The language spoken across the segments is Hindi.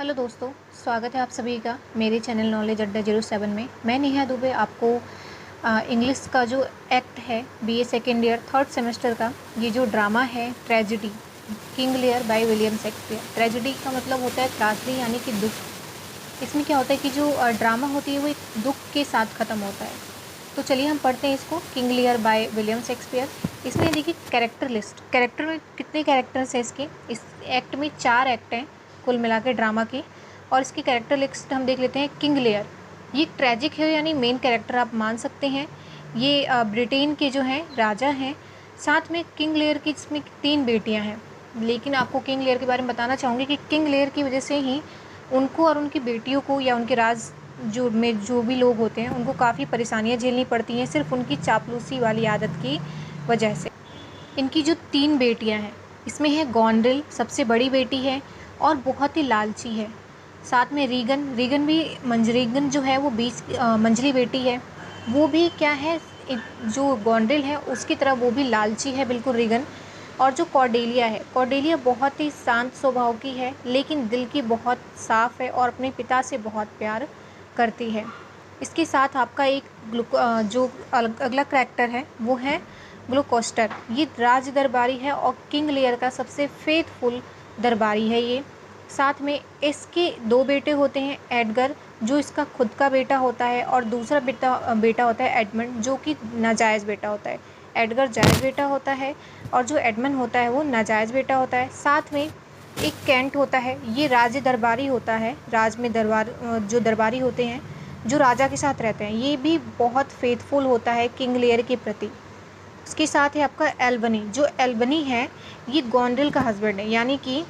हेलो दोस्तों, स्वागत है आप सभी का मेरे चैनल नॉलेज अड्डा 07 में। मैं नेहा दुबे आपको इंग्लिश का जो एक्ट है BA second year third semester का ये जो ड्रामा है tragedy King Lear by William Shakespeare. Tragedy का मतलब होता है त्रासदी यानी कि दुख। इसमें क्या होता है कि जो ड्रामा होती है वो एक दुख के साथ ख़त्म होता है। तो चलिए हम पढ़ते हैं इसको, King Lear by William Shakespeare. इसमें देखिए कैरेक्टर लिस्ट, कैरेक्टर में कितने कैरेक्टर्स हैं इसके। इस एक्ट में 4 एक्ट हैं कुल मिला के ड्रामा के। और इसकी कैरेक्टर लिस्ट हम देख लेते हैं। किंग लियर ये ट्रेजिक है यानी मेन कैरेक्टर आप मान सकते हैं। ये ब्रिटेन के जो हैं राजा हैं। साथ में किंग लियर की इसमें 3 बेटियां हैं। लेकिन आपको किंग लियर के बारे में बताना चाहूँगी कि किंग लियर की वजह से ही उनको और उनकी बेटियों को या उनके राज जो भी लोग होते हैं उनको काफ़ी परेशानियाँ झेलनी पड़ती हैं, सिर्फ उनकी चापलूसी वाली आदत की वजह से। इनकी जो 3 बेटियां हैं इसमें है गॉन्ड्रिल, सबसे बड़ी बेटी है और बहुत ही लालची है। साथ में रीगन भी रीगन जो है वो 20 मंझली बेटी है। वो भी क्या है, जो गॉन्ड्रिल है उसकी तरह वो भी लालची है बिल्कुल रीगन। और जो कॉर्डेलिया है, कॉर्डेलिया बहुत ही शांत स्वभाव की है लेकिन दिल की बहुत साफ़ है और अपने पिता से बहुत प्यार करती है। इसके साथ आपका एक जो अगला करैक्टर है वो है ग्लूकोस्टर। ये राज दरबारी है और किंग लियर का सबसे फेथफुल दरबारी है ये। साथ में इसके 2 बेटे होते हैं, एडगर जो इसका खुद का बेटा होता है और दूसरा बेटा होता है एडमंड जो कि नाजायज़ बेटा होता है। एडगर जायज़ बेटा होता है और जो एडमंड होता है वो नाजायज़ बेटा होता है। साथ में एक कैंट होता है, ये राज दरबारी होता है। राज में जो दरबारी होते हैं जो राजा के साथ रहते हैं, ये भी बहुत फेथफुल होता है किंग लियर के प्रति। उसके साथ है आपका एल्बनी। जो एल्बनी है ये गॉन्ड्रिल का हस्बैंड है, यानी कि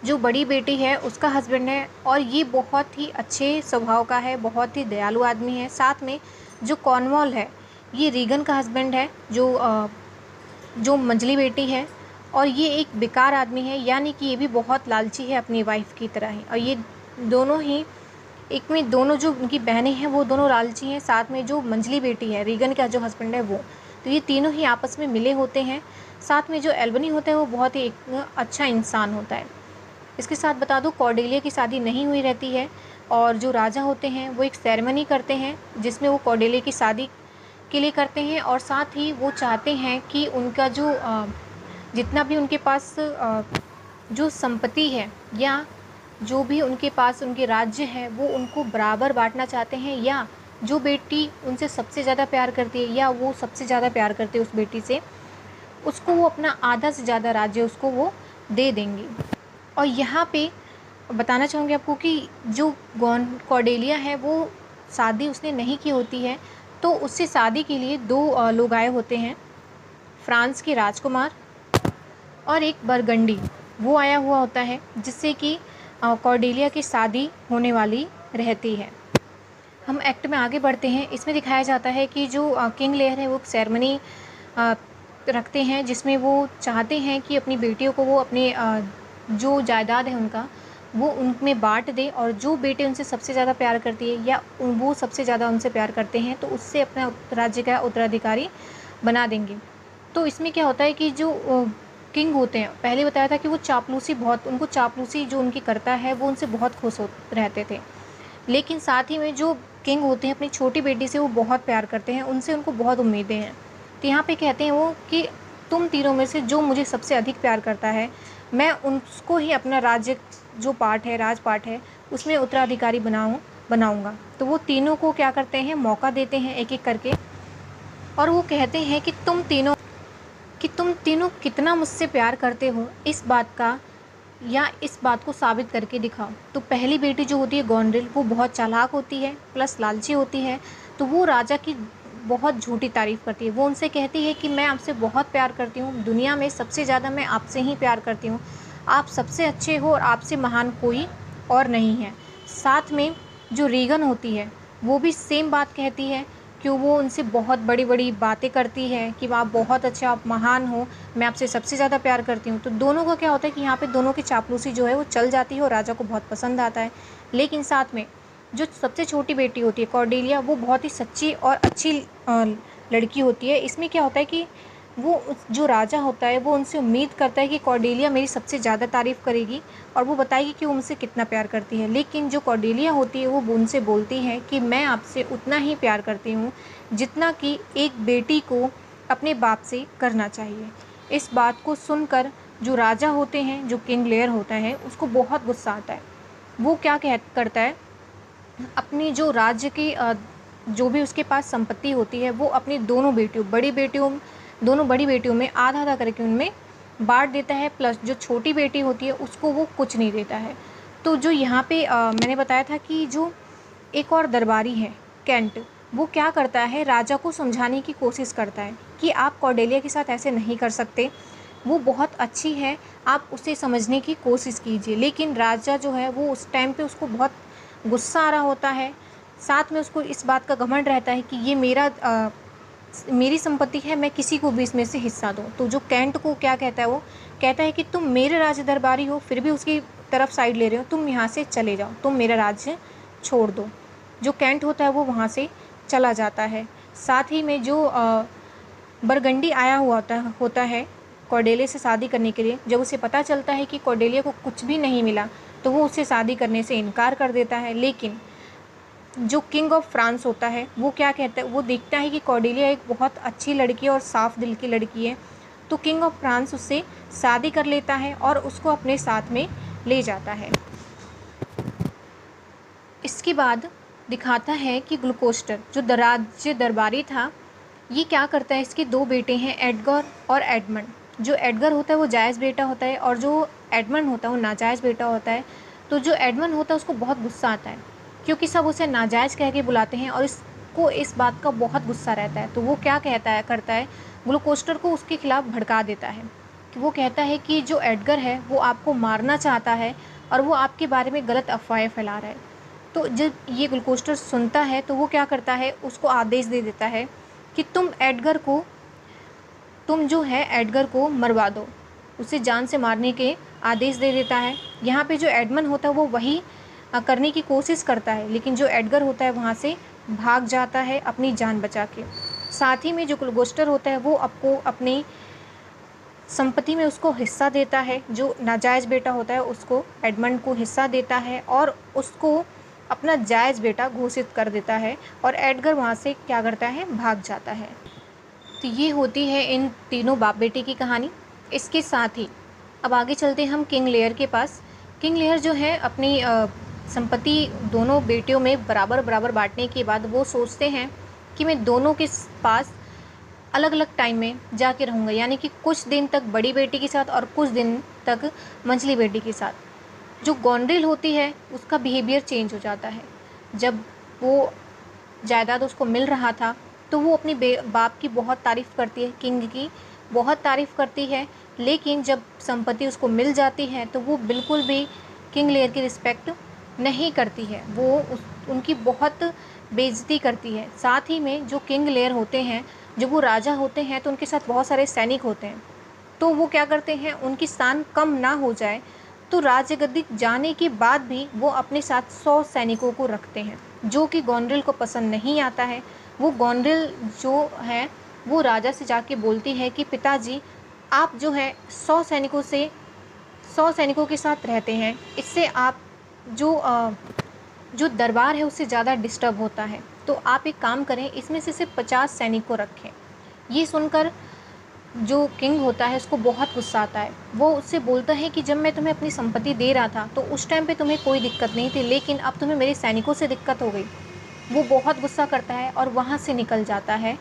जो बड़ी बेटी है उसका हस्बैंड है और ये बहुत ही अच्छे स्वभाव का है, बहुत ही दयालु आदमी है। साथ में जो कॉर्नवॉल है ये रीगन का हस्बैंड है, जो मंझली बेटी है। और ये एक बेकार आदमी है, यानी कि ये भी बहुत लालची है अपनी वाइफ की तरह ही। और ये दोनों ही दोनों जो उनकी बहनें हैं वो दोनों लालची हैं। साथ में जो मंझली बेटी है रीगन का जो हस्बैंड है वो, तो ये तीनों ही आपस में मिले होते हैं। साथ में जो एल्बनी होता है वो बहुत ही एक अच्छा इंसान होता है। इसके साथ बता दूं कॉर्डेलिया की शादी नहीं हुई रहती है और जो राजा होते हैं वो एक सेरेमनी करते हैं जिसमें वो कॉर्डेलिया की शादी के लिए करते हैं। और साथ ही वो चाहते हैं कि उनका जो जितना भी उनके पास जो संपत्ति है या जो भी उनके पास उनके राज्य है वो उनको बराबर बांटना चाहते हैं, या जो बेटी उनसे सबसे ज़्यादा प्यार करती है या वो सबसे ज़्यादा प्यार करते हैं उस बेटी से, उसको वो अपना आधा से ज़्यादा राज्य उसको वो दे देंगे। और यहाँ पे बताना चाहूँगी आपको कि जो कॉर्डेलिया है वो शादी उसने नहीं की होती है, तो उससे शादी के लिए 2 लोग आए होते हैं, फ्रांस के राजकुमार और एक बरगंडी वो आया हुआ होता है, जिससे कि कॉर्डेलिया की शादी होने वाली रहती है। हम एक्ट में आगे बढ़ते हैं। इसमें दिखाया जाता है कि जो किंग लेयर है वो सेरेमनी रखते हैं जिसमें वो चाहते हैं कि अपनी बेटियों को वो अपने जो जायदाद है उनका वो उनमें बांट दे, और जो बेटे उनसे सबसे ज़्यादा प्यार करती है या वो सबसे ज़्यादा उनसे प्यार करते हैं तो उससे अपना राज्य का उत्तराधिकारी बना देंगे। तो इसमें क्या होता है कि जो किंग होते हैं, पहले बताया था कि वो उनको चापलूसी जो उनकी करता है वो उनसे बहुत खुश रहते थे। लेकिन साथ ही में जो किंग होते हैं अपनी छोटी बेटी से वो बहुत प्यार करते हैं, उनसे उनको बहुत उम्मीदें हैं। तो यहाँ पे कहते हैं वो कि तुम तीनों में से जो मुझे सबसे अधिक प्यार करता है मैं उसको ही अपना राज्य जो राज पाठ है उसमें उत्तराधिकारी बनाऊँगा। तो वो तीनों को क्या करते हैं, मौका देते हैं एक एक करके, और वो कहते हैं कि तुम तीनों कितना मुझसे प्यार करते हो इस बात को साबित करके दिखाओ। तो पहली बेटी जो होती है गॉन्ड्रिल वो बहुत चालाक होती है प्लस लालची होती है, तो वो राजा की बहुत झूठी तारीफ़ करती है। वो उनसे कहती है कि मैं आपसे बहुत प्यार करती हूँ, दुनिया में सबसे ज़्यादा मैं आपसे ही प्यार करती हूँ, आप सबसे अच्छे हो और आपसे महान कोई और नहीं है। साथ में जो रीगन होती है वो भी सेम बात कहती है कि वो उनसे बहुत बड़ी बड़ी बातें करती है कि आप बहुत अच्छे, आप महान हो, मैं आपसे सबसे ज़्यादा प्यार करती हूँ। तो दोनों का क्या होता है कि यहाँ पे दोनों की चापलूसी जो है वो चल जाती है और राजा को बहुत पसंद आता है। लेकिन साथ में जो सबसे छोटी बेटी होती है कॉर्डेलिया, वो बहुत ही सच्ची और अच्छी लड़की होती है। इसमें क्या होता है कि वो जो राजा होता है वो उनसे उम्मीद करता है कि कॉर्डेलिया मेरी सबसे ज़्यादा तारीफ़ करेगी और वो बताएगी कि वो मुझसे कितना प्यार करती है। लेकिन जो कॉर्डेलिया होती है वो उनसे बोलती है कि मैं आपसे उतना ही प्यार करती हूँ जितना कि एक बेटी को अपने बाप से करना चाहिए। इस बात को सुनकर जो राजा होते हैं, जो किंग लेयर होता है, उसको बहुत गुस्सा आता है। वो क्या करता है, अपनी जो राज्य की जो भी उसके पास संपत्ति होती है वो अपनी दोनों बड़ी बेटियों में आधा-आधा करके उनमें बाँट देता है, प्लस जो छोटी बेटी होती है उसको वो कुछ नहीं देता है। तो जो यहाँ पे मैंने बताया था कि जो एक और दरबारी है केंट, वो क्या करता है, राजा को समझाने की कोशिश करता है कि आप कॉर्डेलिया के साथ ऐसे नहीं कर सकते, वो बहुत अच्छी है, आप उसे समझने की कोशिश कीजिए। लेकिन राजा जो है वो उस टाइम पे उसको बहुत गुस्सा आ रहा होता है, साथ में उसको इस बात का घमंड रहता है कि ये मेरी संपत्ति है, मैं किसी को भी इसमें से हिस्सा दूँ। तो जो केंट को क्या कहता है, वो कहता है कि तुम मेरे राज्य दरबारी हो, फिर भी उसकी तरफ साइड ले रहे हो, तुम यहाँ से चले जाओ, तुम मेरा राज्य छोड़ दो। जो केंट होता है वो वहाँ से चला जाता है। साथ ही में जो बरगंडी आया हुआ होता है कॉर्डेलिया से शादी करने के लिए, जब उसे पता चलता है कि कॉर्डेलिया को कुछ भी नहीं मिला तो वो उससे शादी करने से इनकार कर देता है। लेकिन जो किंग ऑफ फ्रांस होता है वो क्या कहता है, वो देखता है कि कॉर्डेलिया एक बहुत अच्छी लड़की है और साफ दिल की लड़की है, तो किंग ऑफ फ्रांस उससे शादी कर लेता है और उसको अपने साथ में ले जाता है। इसके बाद दिखाता है कि ग्लूकोस्टर जो राज्य दरबारी था, ये क्या करता है, इसके दो बेटे हैं, एडगर और एडमंड। जो एडगर होता है वो जायज़ बेटा होता है और जो एडमंड होता है वो नाजायज़ बेटा होता है। तो जो एडमंड होता है उसको बहुत गुस्सा आता है क्योंकि सब उसे नाजायज़ कह के बुलाते हैं और इसको इस बात का बहुत गुस्सा रहता है। तो वो क्या करता है, ग्लूकोस्टर को उसके खिलाफ़ भड़का देता है कि वो कहता है कि जो एडगर है वो आपको मारना चाहता है और वो आपके बारे में गलत अफ़वाहें फैला रहा है। तो जब ये ग्लूकोस्टर सुनता है तो वो क्या करता है, उसको आदेश दे देता है कि तुम जो है एडगर को मरवा दो, उसे जान से मारने के आदेश दे देता है। यहाँ पे जो एडमंड होता है वो वही करने की कोशिश करता है, लेकिन जो एडगर होता है वहाँ से भाग जाता है अपनी जान बचा के। साथ ही में जो ग्लूकोस्टर होता है वो आपको अपनी संपत्ति में उसको हिस्सा देता है, जो नाजायज़ बेटा होता है उसको एडमंड को हिस्सा देता है और उसको अपना जायज़ बेटा घोषित कर देता है और एडगर वहाँ से क्या करता है, भाग जाता है। तो ये होती है इन तीनों बाप बेटे की कहानी। इसके साथ ही अब आगे चलते हैं हम किंग लेयर के पास। किंग लेयर जो है अपनी संपत्ति दोनों बेटियों में बराबर बराबर बांटने के बाद वो सोचते हैं कि मैं दोनों के पास अलग अलग टाइम में जाके रहूँगा, यानी कि कुछ दिन तक बड़ी बेटी के साथ और कुछ दिन तक मंझली बेटी के साथ। जो गोंड्रिल होती है उसका बिहेवियर चेंज हो जाता है। जब वो जायदाद उसको मिल रहा था तो वो अपनी बाप की बहुत तारीफ़ करती है, किंग की बहुत तारीफ़ करती है, लेकिन जब संपत्ति उसको मिल जाती है तो वो बिल्कुल भी किंग लेयर की रिस्पेक्ट नहीं करती है, वो उनकी बहुत बेइज्जती करती है। साथ ही में जो किंग लेयर होते हैं, जब वो राजा होते हैं तो उनके साथ बहुत सारे सैनिक होते हैं, तो वो क्या करते हैं, उनकी शान कम ना हो जाए तो राज्य गद्दी जाने के बाद भी वो अपने साथ 100 सैनिकों को रखते हैं, जो कि गोंड्रिल को पसंद नहीं आता है। वो गोंड्रिल जो है वो राजा से जाके बोलती है कि पिताजी आप जो है 100 सैनिकों के साथ रहते हैं, इससे आप जो दरबार है उससे ज़्यादा डिस्टर्ब होता है, तो आप एक काम करें, इसमें से सिर्फ 50 सैनिक को रखें। ये सुनकर जो किंग होता है उसको बहुत गुस्सा आता है। वो उससे बोलता है कि जब मैं तुम्हें अपनी संपत्ति दे रहा था तो उस टाइम पे तुम्हें कोई दिक्कत नहीं थी, लेकिन अब तुम्हें मेरे सैनिकों से दिक्कत हो गई। वो बहुत गुस्सा करता है और वहाँ से निकल जाता है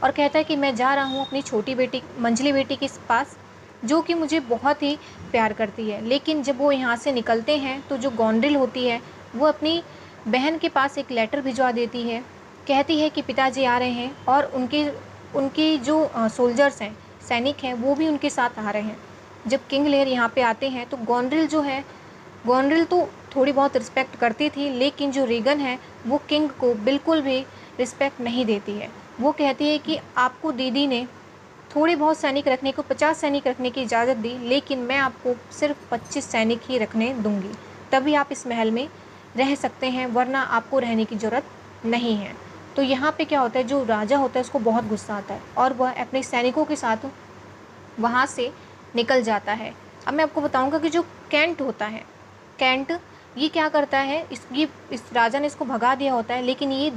और कहता है कि मैं जा रहा हूँ अपनी छोटी बेटी मंझली बेटी के पास, जो कि मुझे बहुत ही प्यार करती है। लेकिन जब वो यहाँ से निकलते हैं तो जो गोंड्रिल होती है वो अपनी बहन के पास एक लेटर भिजवा देती है, कहती है कि पिताजी आ रहे हैं और उनके जो सोल्जर्स हैं, सैनिक हैं, वो भी उनके साथ आ रहे हैं। जब किंग लेयर यहाँ पे आते हैं तो गोंड्रिल तो थोड़ी बहुत रिस्पेक्ट करती थी, लेकिन जो रीगन है वो किंग को बिल्कुल भी रिस्पेक्ट नहीं देती है। वो कहती है कि आपको दीदी ने थोड़े बहुत सैनिक रखने को 50 सैनिक रखने की इजाज़त दी, लेकिन मैं आपको सिर्फ 25 सैनिक ही रखने दूंगी, तभी आप इस महल में रह सकते हैं, वरना आपको रहने की ज़रूरत नहीं है। तो यहाँ पे क्या होता है, जो राजा होता है उसको बहुत गुस्सा आता है और वह अपने सैनिकों के साथ वहाँ से निकल जाता है। अब मैं आपको बताऊँगा कि जो कैंट होता है, कैंट ये क्या करता है, इस राजा ने इसको भगा दिया होता है, लेकिन ये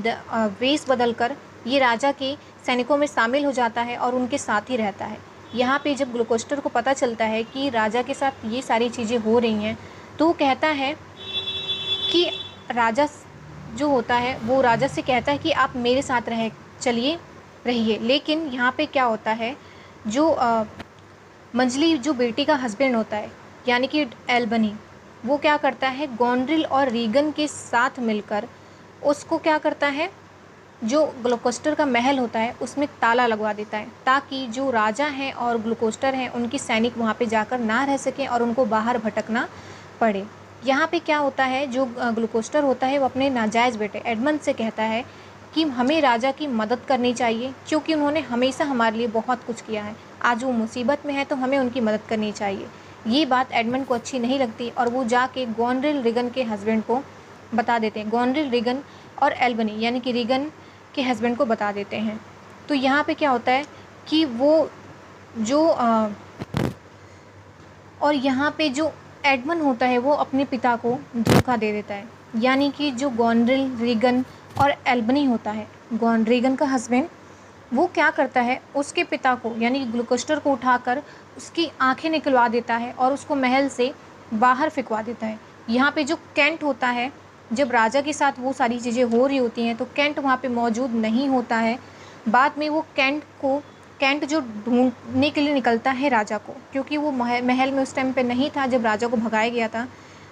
वेश बदल कर ये राजा के सैनिकों में शामिल हो जाता है और उनके साथ ही रहता है। यहाँ पे जब ग्लूकोस्टर को पता चलता है कि राजा के साथ ये सारी चीज़ें हो रही हैं, तो वो कहता है कि राजा जो होता है वो राजा से कहता है कि आप मेरे साथ चलिए रहिए। लेकिन यहाँ पे क्या होता है, जो मंजली जो बेटी का हस्बैंड होता है यानी कि एल्बनी, वो क्या करता है, गोनरिल और रीगन के साथ मिलकर उसको क्या करता है, जो ग्लूकोस्टर का महल होता है उसमें ताला लगवा देता है, ताकि जो राजा हैं और ग्लूकोस्टर हैं उनकी सैनिक वहाँ पे जाकर ना रह सकें और उनको बाहर भटकना पड़े। यहाँ पे क्या होता है, जो ग्लूकोस्टर होता है वो अपने नाजायज़ बेटे एडमंड से कहता है कि हमें राजा की मदद करनी चाहिए, क्योंकि उन्होंने हमेशा हमारे लिए बहुत कुछ किया है। आज वो मुसीबत में है तो हमें उनकी मदद करनी चाहिए। ये बात एडमंड को अच्छी नहीं लगती और वो जाके गोनरिल रीगन के हस्बैंड को बता देते हैं। गोनरिल रीगन और एल्बनी यानी कि रीगन के हस्बैंड को बता देते हैं। तो यहाँ पे क्या होता है कि वो जो और यहाँ पे जो एडमंड होता है वो अपने पिता को धोखा दे देता है, यानी कि जो गोनरिल रीगन और एल्बनी होता है, रीगन का हस्बैंड, वो क्या करता है, उसके पिता को यानी ग्लूकोस्टर को उठाकर उसकी आंखें निकलवा देता है और उसको महल से बाहर फेंकवा देता है। यहाँ पे जो कैंट होता है, जब राजा के साथ वो सारी चीज़ें हो रही होती हैं तो कैंट वहाँ पे मौजूद नहीं होता है। बाद में वो कैंट जो ढूंढने के लिए निकलता है राजा को, क्योंकि वो महल में उस टाइम पे नहीं था जब राजा को भगाया गया था।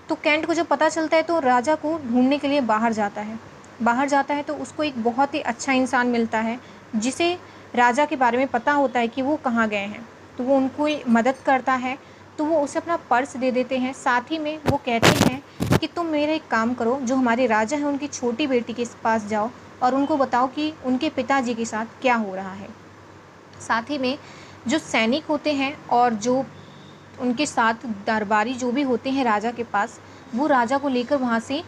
तो कैंट को जब पता चलता है तो राजा को ढूंढने के लिए बाहर जाता है तो उसको एक बहुत ही अच्छा इंसान मिलता है जिसे राजा के बारे में पता होता है कि वो कहाँ गए हैं। तो वो उनको मदद करता है, तो वो उसे अपना पर्स दे देते हैं। साथ ही में वो कहते हैं कि तुम मेरा एक काम करो, जो हमारे राजा हैं उनकी छोटी बेटी के पास जाओ और उनको बताओ कि उनके पिताजी के साथ क्या हो रहा है। साथ ही में जो सैनिक होते हैं और जो उनके साथ दरबारी जो भी होते हैं राजा के पास, वो राजा को लेकर वहाँ से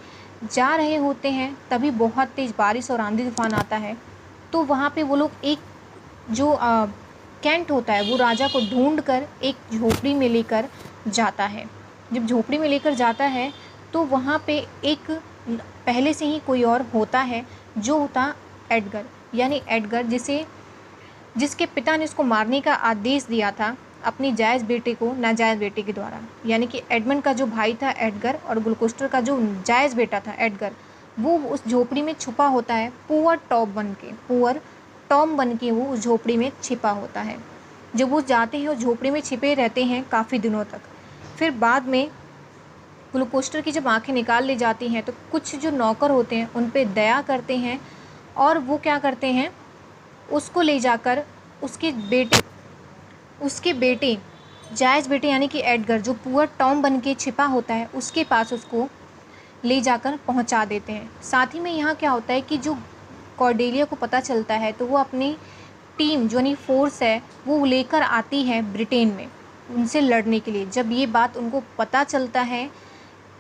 जा रहे होते हैं। तभी बहुत तेज़ बारिश और आंधी तूफान आता है। तो वहाँ पे वो लोग एक जो कैंट होता है वो राजा को ढूंढ कर एक झोपड़ी में लेकर जाता है। जब झोपड़ी में लेकर जाता है तो वहाँ पे एक पहले से ही कोई और होता है, जो होता एडगर, यानी एडगर जिसके पिता ने उसको मारने का आदेश दिया था अपनी जायज़ बेटे को नाजायज़ बेटे के द्वारा। यानी कि एडमंड का जो भाई था एडगर और ग्लूकोस्टर का जो जायज़ बेटा था एडगर, वो उस झोपड़ी में छुपा होता है पुअर टॉम बन के वो उस झोपड़ी में छिपा होता है। जब वो जाते हैं और झोपड़ी में छिपे रहते हैं काफ़ी दिनों तक। फिर बाद में ग्लूकोस्टर की जब आंखें निकाल ली जाती हैं तो कुछ जो नौकर होते हैं उन पे दया करते हैं और वो क्या करते हैं, उसको ले जाकर उसके बेटे जायज़ बेटे यानी कि एडगर, जो पुअर टॉम बन के छिपा होता है, उसके पास उसको ले जाकर पहुंचा देते हैं। साथ ही में यहाँ क्या होता है कि जो कॉर्डेलिया को पता चलता है तो वो अपनी टीम जो यानी फोर्स है वो लेकर आती है ब्रिटेन में उनसे लड़ने के लिए। जब ये बात उनको पता चलता है,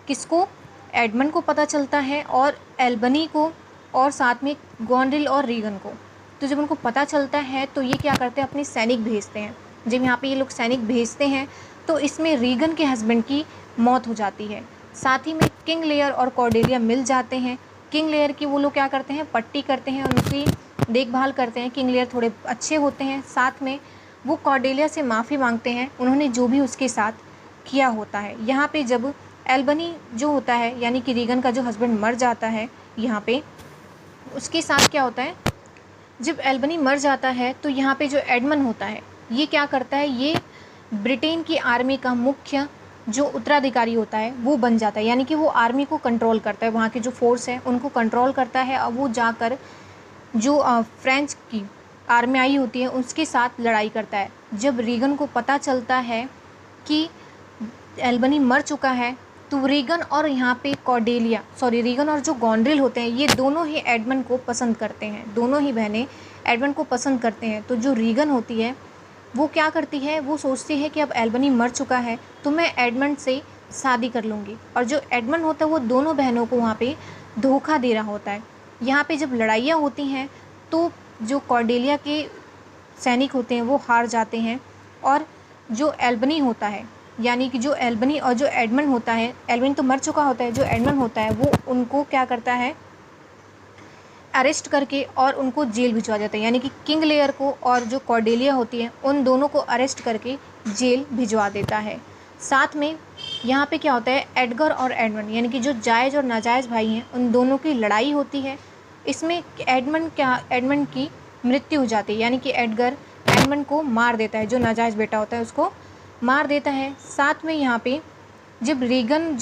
किसको, एडमंड को पता चलता है और एल्बनी को और साथ में गोनरिल और रीगन को। तो जब उनको पता चलता है तो ये क्या करते हैं, अपने सैनिक भेजते हैं। जब यहाँ पे ये लोग सैनिक भेजते हैं तो इसमें रीगन के हस्बैंड की मौत हो जाती है। साथ ही में किंग लेयर और कॉर्डेलिया मिल जाते हैं। किंग लेयर की वो लोग क्या करते हैं, पट्टी करते हैं और उनकी देखभाल करते हैं। किंग लेयर थोड़े अच्छे होते हैं। साथ में वो कॉर्डेलिया से माफ़ी मांगते हैं उन्होंने जो भी उसके साथ किया होता है। यहाँ पे जब एल्बनी जो होता है यानी कि रीगन का जो हस्बैंड मर जाता है, यहाँ पे उसके साथ क्या होता है, जब एल्बनी मर जाता है तो यहाँ पे जो एडमंड होता है ये क्या करता है, ये ब्रिटेन की आर्मी का मुख्य जो उत्तराधिकारी होता है वो बन जाता है। यानी कि वो आर्मी को कंट्रोल करता है, वहाँ की जो फोर्स है उनको कंट्रोल करता है। और वो जाकर जो फ्रेंच की आर्मी आई होती है उसके साथ लड़ाई करता है। जब रीगन को पता चलता है कि एल्बनी मर चुका है तो रीगन और यहाँ पे रीगन और जो गोनरिल होते हैं ये दोनों ही एडमंड को पसंद करते हैं। दोनों ही बहनें एडमंड को पसंद करते हैं। तो जो रीगन होती है वो क्या करती है, वो सोचती है कि अब एल्बनी मर चुका है तो मैं एडमंड से शादी कर लूँगी। और जो एडमंड होता है वो दोनों बहनों को वहाँ पे धोखा दे रहा होता है। यहाँ पे जब लड़ाइयाँ होती हैं तो जो कॉर्डेलिया के सैनिक होते हैं वो हार जाते हैं, और जो एल्बनी होता है, यानी कि जो एल्बनी और जो एडमंड होता है, एल्बनी तो मर चुका होता है, जो एडमंड होता है वो उनको क्या करता है, अरेस्ट करके और उनको जेल भिजवा देता है। यानी कि किंग लेयर को और जो कॉर्डेलिया होती है उन दोनों को अरेस्ट करके जेल भिजवा देता है। साथ में यहाँ पे क्या होता है, एडगर और एडमंड यानी कि जो जायज़ और नाजायज़ भाई हैं उन दोनों की लड़ाई होती है। इसमें एडमंड की मृत्यु हो जाती है, यानी कि एडगर एडमंड को मार देता है, जो नाजायज़ बेटा होता है उसको मार देता है। साथ में यहाँ पे जब रीगन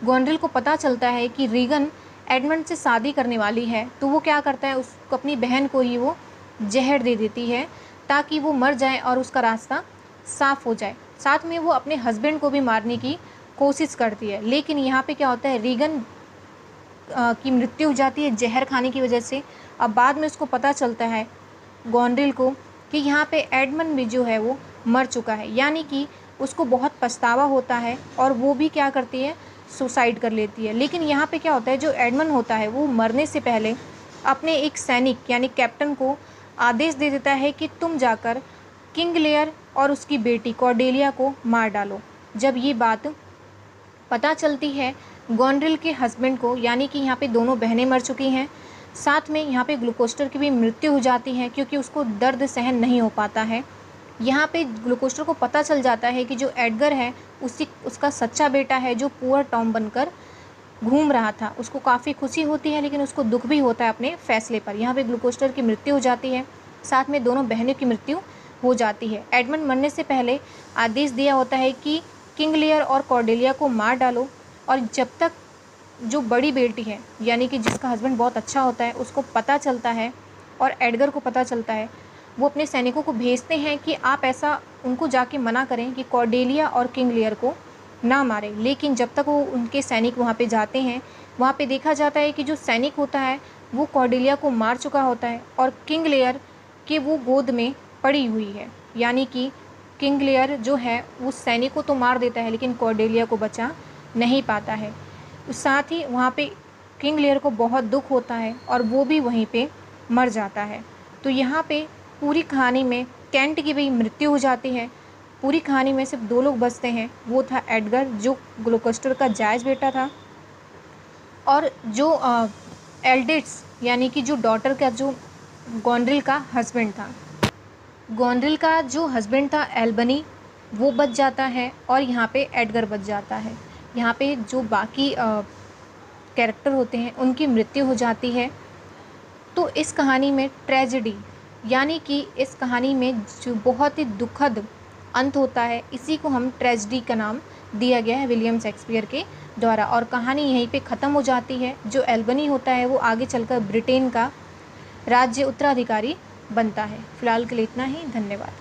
गोंड्रिल को पता चलता है कि रीगन एडमंड से शादी करने वाली है, तो वो क्या करता है, उसको अपनी बहन को ही वो जहर दे देती है ताकि वो मर जाए और उसका रास्ता साफ़ हो जाए। साथ में वो अपने हस्बैंड को भी मारने की कोशिश करती है, लेकिन यहाँ पे क्या होता है, रीगन की मृत्यु हो जाती है जहर खाने की वजह से। अब बाद में उसको पता चलता है गोंड्रिल को कि यहाँ पे एडमंड भी जो है वो मर चुका है, यानी कि उसको बहुत पछतावा होता है और वो भी क्या करती है, सुसाइड कर लेती है। लेकिन यहाँ पे क्या होता है, जो एडमंड होता है वो मरने से पहले अपने एक सैनिक यानी कैप्टन को आदेश दे देता है कि तुम जाकर किंग लेयर और उसकी बेटी कॉर्डेलिया को मार डालो। जब ये बात पता चलती है गोंड्रिल के हस्बैंड को, यानी कि यहाँ पे दोनों बहनें मर चुकी हैं, साथ में यहाँ पे ग्लूकोस्टर की भी मृत्यु हो जाती है क्योंकि उसको दर्द सहन नहीं हो पाता है। यहाँ पे ग्लूकोस्टर को पता चल जाता है कि जो एडगर है उसका सच्चा बेटा है जो पुअर टॉम बनकर घूम रहा था। उसको काफ़ी खुशी होती है लेकिन उसको दुख भी होता है अपने फैसले पर। यहाँ पे ग्लूकोस्टर की मृत्यु हो जाती है, साथ में दोनों बहनों की मृत्यु हो जाती है। एडमंड मरने से पहले आदेश दिया होता है कि किंग लेयर और कॉर्डेलिया को मार डालो, और जब तक जो बड़ी बेटी है यानी कि जिसका हस्बैंड बहुत अच्छा होता है उसको पता चलता है और एडगर को पता चलता है, वो अपने सैनिकों को भेजते हैं कि आप ऐसा उनको जाके मना करें कि कॉर्डेलिया और किंग लेयर को ना मारे। लेकिन जब तक वो उनके सैनिक वहाँ पे जाते हैं, वहाँ पे देखा जाता है कि जो सैनिक होता है वो कॉर्डेलिया को मार चुका होता है और किंग लेयर के वो गोद में पड़ी हुई है। यानी कि किंग लेयर जो है उस सैनिक को तो मार देता है लेकिन कॉर्डेलिया को बचा नहीं पाता है। साथ ही वहाँ पे किंग लेयर को बहुत दुख होता है और वो भी वहीं पे मर जाता है। तो यहाँ पे पूरी कहानी में केंट की भी मृत्यु हो जाती है। पूरी कहानी में सिर्फ 2 लोग बचते हैं, वो था एडगर जो ग्लूकोस्टर का जायज़ बेटा था, और जो एल्डिट्स यानी कि जो डॉटर का जो गोंड्रिल का हस्बैंड था। गोंड्रिल का जो हस्बैंड था एल्बनी, वो बच जाता है और यहाँ पे एडगर बच जाता है। यहाँ पे जो बाकी कैरेक्टर होते हैं उनकी मृत्यु हो जाती है। तो इस कहानी में ट्रेजेडी यानी कि इस कहानी में जो बहुत ही दुखद अंत होता है, इसी को हम ट्रेजेडी का नाम दिया गया है विलियम शेक्सपियर के द्वारा, और कहानी यहीं पे ख़त्म हो जाती है। जो एल्बनी होता है वो आगे चलकर ब्रिटेन का राज्य उत्तराधिकारी बनता है। फ़िलहाल के लिए इतना ही, धन्यवाद।